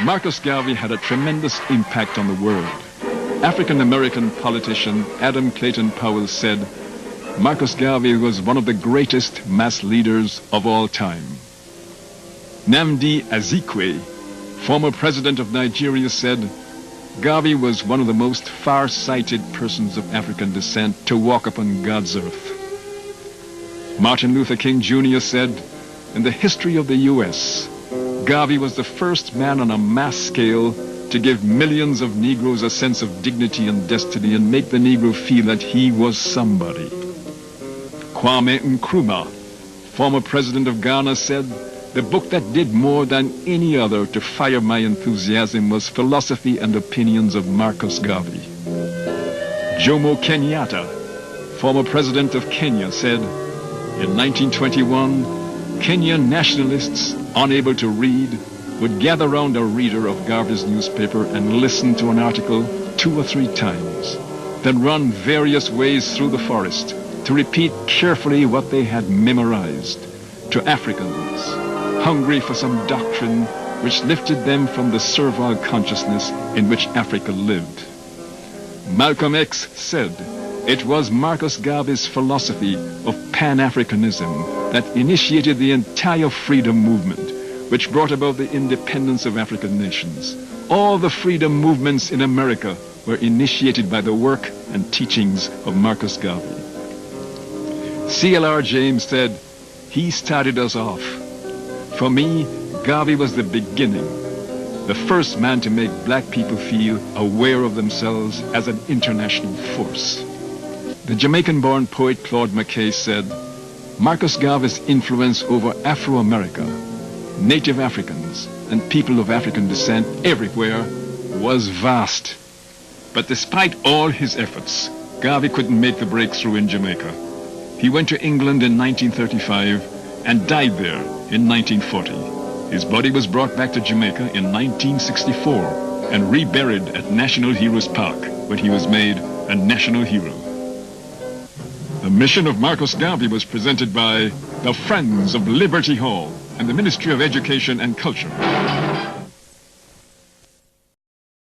Marcus Garvey had a tremendous impact on the world. African-American politician Adam Clayton Powell said, Marcus Garvey was one of the greatest mass leaders of all time. Nnamdi Azikiwe, former president of Nigeria, said, Garvey was one of the most far-sighted persons of African descent to walk upon God's earth. Martin Luther King Jr. said, in the history of the U.S., Garvey was the first man on a mass scale to give millions of Negroes a sense of dignity and destiny and make the Negro feel that he was somebody. Kwame Nkrumah, former president of Ghana, said, the book that did more than any other to fire my enthusiasm was Philosophy and Opinions of Marcus Garvey. Jomo Kenyatta, former president of Kenya, said, in 1921, Kenyan nationalists, unable to read, would gather round a reader of Garvey's newspaper and listen to an article 2 or 3 times, then run various ways through the forest to repeat carefully what they had memorized to Africans, hungry for some doctrine which lifted them from the servile consciousness in which Africa lived. Malcolm X said, it was Marcus Garvey's philosophy of Pan-Africanism that initiated the entire freedom movement, which brought about the independence of African nations. All the freedom movements in America were initiated by the work and teachings of Marcus Garvey. C.L.R. James said, he started us off. For me, Garvey was the beginning, the first man to make black people feel aware of themselves as an international force. The Jamaican-born poet Claude McKay said, Marcus Garvey's influence over Afro-America, native Africans, and people of African descent everywhere was vast. But despite all his efforts, Garvey couldn't make the breakthrough in Jamaica. He went to England in 1935 and died there in 1940. His body was brought back to Jamaica in 1964 and reburied at National Heroes Park, when he was made a national hero. The mission of Marcus Garvey was presented by the Friends of Liberty Hall and the Ministry of Education and Culture.